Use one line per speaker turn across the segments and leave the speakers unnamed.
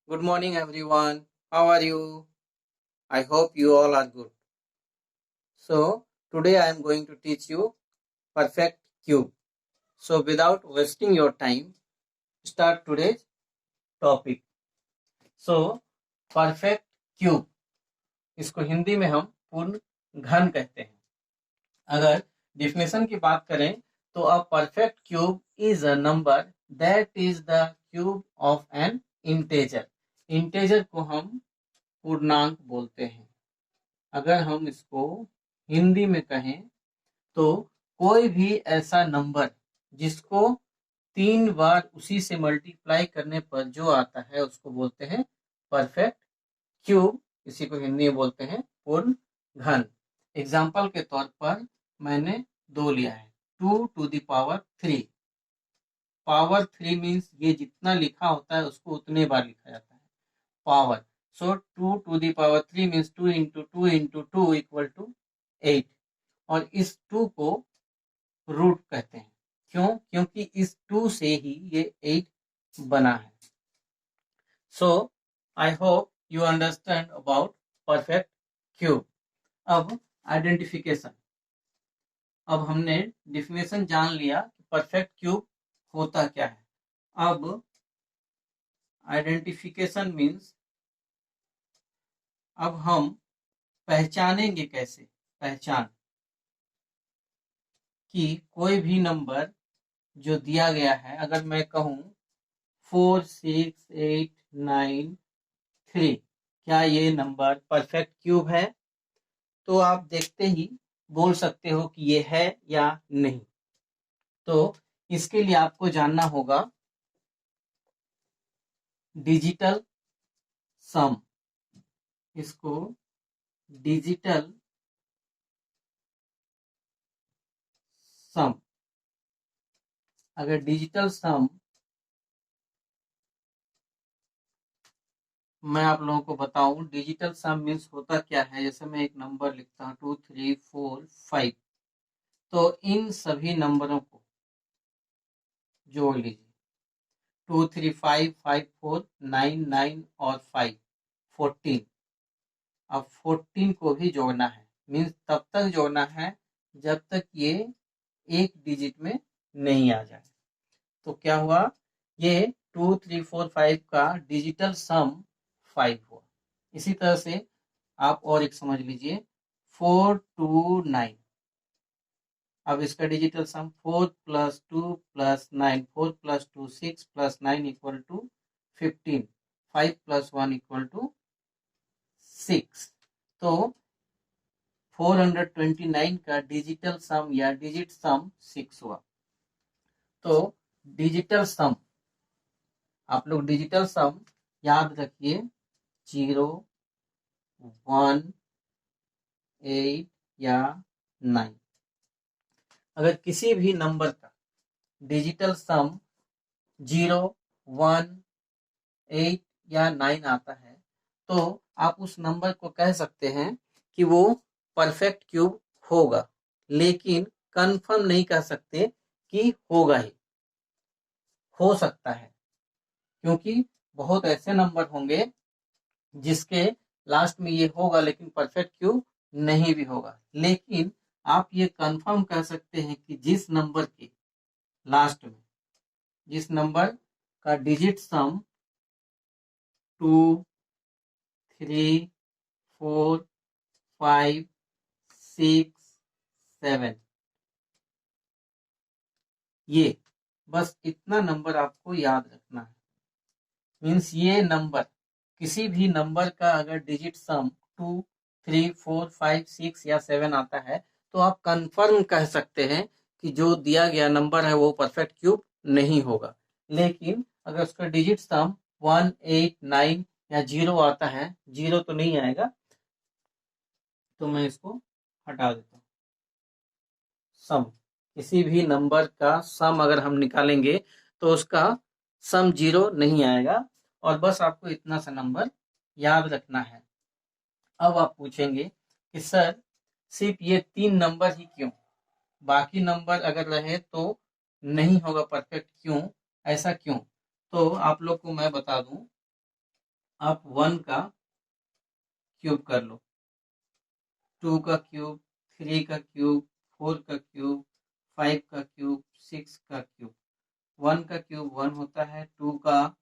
Good morning, everyone. How are you? I hope you all are good. So, today I am going to teach you perfect cube. So, without wasting your time, start today's topic. So, perfect cube, इसको हिंदी में हम पूर्ण घन कहते हैं. अगर definition की बात करें तो a perfect cube is a number that is the cube of an integer. Integer को हम पूर्णांक बोलते हैं. अगर हम इसको हिंदी में कहें तो कोई भी ऐसा नंबर जिसको 3 बार उसी से मल्टीप्लाई करने पर जो आता है उसको बोलते हैं परफेक्ट क्यूब. इसी को हिंदी में बोलते हैं पूर्ण घन. एग्जाम्पल के तौर पर मैंने 2 लिया है. 2 to the power 3. Power 3 means ये जितना लिखा होता है उसको उतने बार लिखा जाता है. Power. So 2 to the power 3 means 2 into 2 into 2 equal to 8. और इस 2 को रूट कहते हैं. क्यों? क्योंकि इस 2 से ही ये 8 बना है. So I hope you understand about perfect cube. अब आइडेंटिफिकेशन. अब हमने डिफिनेशन जान लिया कि परफेक्ट क्यूब होता क्या है. अब आइडेंटिफिकेशन मीन्स अब हम पहचानेंगे कैसे. पहचान कि कोई भी नंबर जो दिया गया है, अगर मैं कहूं 4 6 8 9 3, क्या ये नंबर परफेक्ट क्यूब है? तो आप देखते ही बोल सकते हो कि ये है या नहीं. तो इसके लिए आपको जानना होगा डिजिटल सम. इसको डिजिटल सम. अगर डिजिटल सम मैं आप लोगों को बताऊं, डिजिटल सम मीन्स होता क्या है. जैसे मैं एक नंबर लिखता हूं 2 3 4 5, तो इन सभी नंबरों को जोड़ लीजिए. 2 3 5 5 4 9 9 और 5 14. अब 14 को भी जोड़ना है. मीन्स तब तक जोड़ना है जब तक ये एक डिजिट में नहीं आ जाए. तो क्या हुआ, ये 2 3 4 5 का डिजिटल सम 5 हुआ. इसी तरह से आप और एक समझ लीजिए 4 2 9. अब इसका digital some 4 + 2 + 9, 4 + 2 6 + 9 equal to 15, 5 + 1 equal to 6. तो 429 का डिजिटल सम या डिजिट सम 6 हुआ. तो डिजिटल सम, आप लोग डिजिटल सम याद रखिए 0 1 8 या 9. अगर किसी भी नंबर का डिजिटल सम 0 1 8 या 9 आता है तो आप उस नंबर को कह सकते हैं कि वो परफेक्ट क्यूब होगा. लेकिन कंफर्म नहीं कह सकते कि होगा ही. हो सकता है, क्योंकि बहुत ऐसे नंबर होंगे जिसके लास्ट में ये होगा लेकिन परफेक्ट क्यूब नहीं भी होगा. लेकिन आप ये कंफर्म कह सकते हैं कि जिस नंबर के लास्ट में, जिस नंबर का डिजिट सम 2 3 4 5 6 7, ये बस इतना नंबर आपको याद रखना है. मीन्स ये नंबर, किसी भी नंबर का अगर डिजिट सम 2 3 4 5 6 या 7 आता है तो आप कंफर्म कह सकते हैं कि जो दिया गया नंबर है वो परफेक्ट क्यूब नहीं होगा. लेकिन अगर उसका डिजिट सम 1 8 9 या 0 आता है, 0 तो नहीं आएगा, तो मैं इसको हटा देता हूँ. सम, किसी भी नंबर का सम अगर हम निकालेंगे तो उसका सम 0 नहीं आएगा. और बस आपको इतना सा नंबर याद रखना है. अब आप पूछेंगे कि सर सिर्फ ये 3 नंबर ही क्यों, बाकी नंबर अगर रहे तो नहीं होगा परफेक्ट, क्यों, ऐसा क्यों? तो आप लोग को मैं बता दूं आप 1 का क्यूब कर लो, 2 का क्यूब, 3 का क्यूब, 4 का क्यूब, 5 का क्यूब, 6 का क्यूब। 1 का क्यूब 1 होता है, 2 का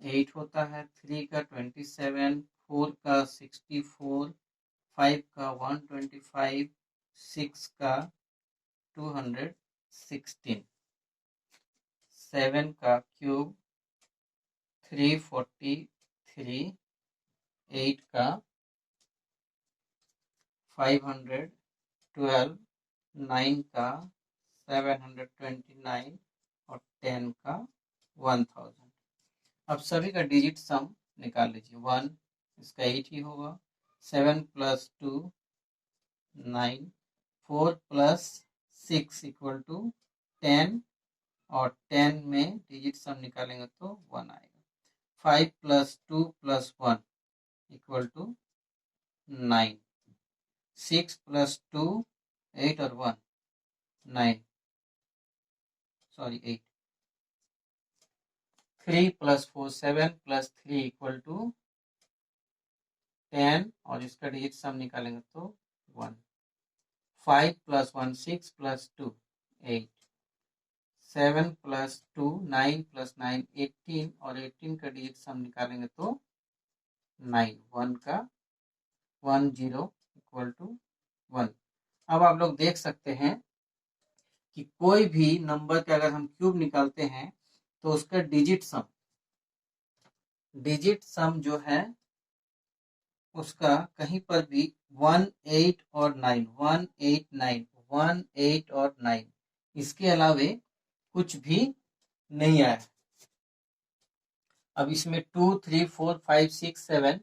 8 होता है, 3 का 27, 4 का 64, 5 का 125, 6 का 216, 7 का क्यूब 343, 8 का 512, 9 का 729 और 10 का 1000। अब सभी का डिजिट सम निकाल लीजिए। 1 इसका 8 ही होगा, 7 + 2 9, 4 + 6 = 10 और 10 में डिजिट सम निकालेंगे तो 1 आएगा। 5 + 2 + 1 = 9, 6 + 2 8 और 1 9, सॉरी 8, 3 + 4 7 + 3 = 10 और इसका डिजिट सम निकालेंगे तो 1। 5 + 1 6 + 2 8, 7 + 2 9 + 9 18 और 18 का डिजिट सम निकालेंगे तो 9, 1 का 1 0 = 1। अब आप लोग देख सकते हैं कि कोई भी नंबर का अगर हम क्यूब निकालते हैं तो उसका डिजिट सम जो है उसका कहीं पर भी 1 8 और 9 1 8 9 1 8 और 9 इसके अलावे कुछ भी नहीं आया। अब इसमें 2 3 4 5 6 7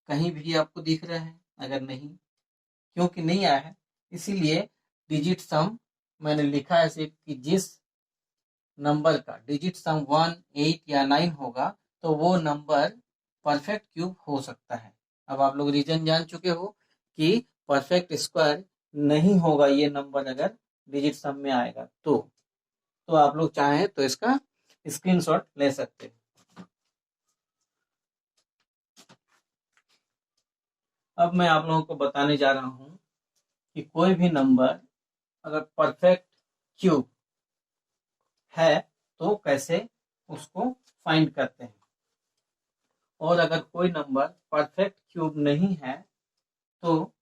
कहीं भी आपको दिख रहा है? अगर नहीं, क्योंकि नहीं आया है, इसीलिए डिजिट सम मैंने लिखा है ऐसे कि जिस नंबर का डिजिट सम 1 8 या 9 होगा तो वो नंबर परफेक्ट क्यूब हो सकता है। अब आप लोग रीजन जान चुके हो कि परफेक्ट स्क्वायर नहीं होगा ये नंबर अगर डिजिट सम में आएगा तो आप लोग चाहें तो इसका स्क्रीनशॉट ले सकते हैं। अब मैं आप लोगों को बताने जा रहा हूं कि कोई भी नंबर अगर परफेक्ट क्यूब है तो कैसे उसको फाइंड करते हैं, और अगर कोई नंबर परफेक्ट क्यूब नहीं है तो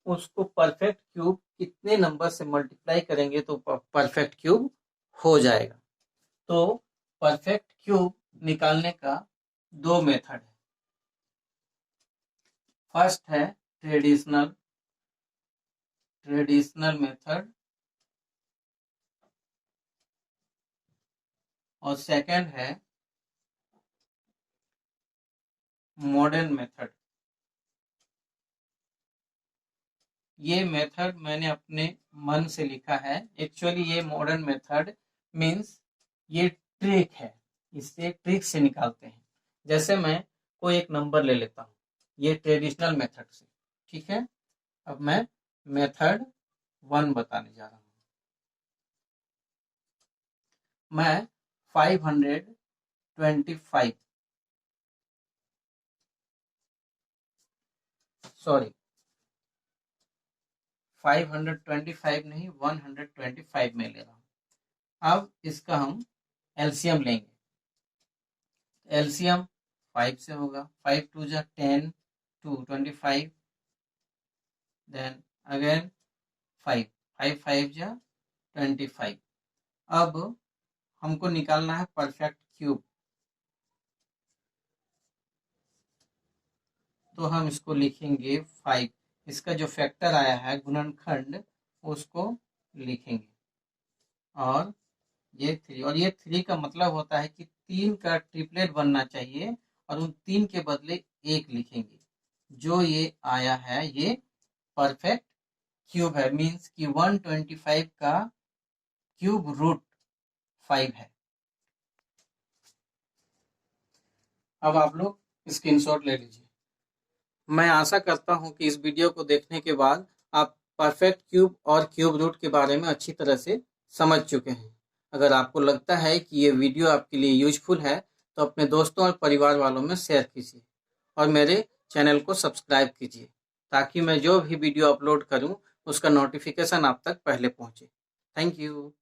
उसको परफेक्ट क्यूब कितने नंबर से मल्टीप्लाई करेंगे तो परफेक्ट क्यूब हो जाएगा। तो परफेक्ट क्यूब निकालने का 2 मेथड है। फर्स्ट है ट्रेडिशनल मेथड और सेकंड है मॉडर्न मेथड। ये मेथड मैंने अपने मन से लिखा है। एक्चुअली ये मॉडर्न मेथड मीन्स ये ट्रिक है, इससे ट्रिक से निकालते हैं। जैसे मैं कोई एक नंबर ले लेता हूँ ये ट्रेडिशनल मेथड से, ठीक है। अब मैं मेथड 1 बताने जा रहा हूँ। मैं 525 सॉरी 525 नहीं 125 में ले रहा हूँ। अब इसका हम एलसीएम लेंगे। एलसीएम 5 से होगा, 5 2 जा 10 2 25, देन अगेन 5 5 5 जा 25। अब हमको निकालना है परफेक्ट क्यूब, तो हम इसको लिखेंगे 5। इसका जो फैक्टर आया है गुणनखंड उसको लिखेंगे और ये 3, और ये 3 का मतलब होता है कि 3 का ट्रिपलेट बनना चाहिए और उन 3 के बदले 1 लिखेंगे। जो ये आया है ये परफेक्ट क्यूब है, मीन्स कि 125 का क्यूब रूट 5 है। अब आप लोग स्क्रीनशॉट ले लीजिए। मैं आशा करता हूं कि इस वीडियो को देखने के बाद आप परफेक्ट क्यूब और क्यूब रूट के बारे में अच्छी तरह से समझ चुके हैं। अगर आपको लगता है कि ये वीडियो आपके लिए यूजफुल है तो अपने दोस्तों और परिवार वालों में शेयर कीजिए और मेरे चैनल को सब्सक्राइब कीजिए ताकि मैं जो भी वीडियो अपलोड करूं उसका नोटिफिकेशन आप तक पहले पहुंचे। Thank you.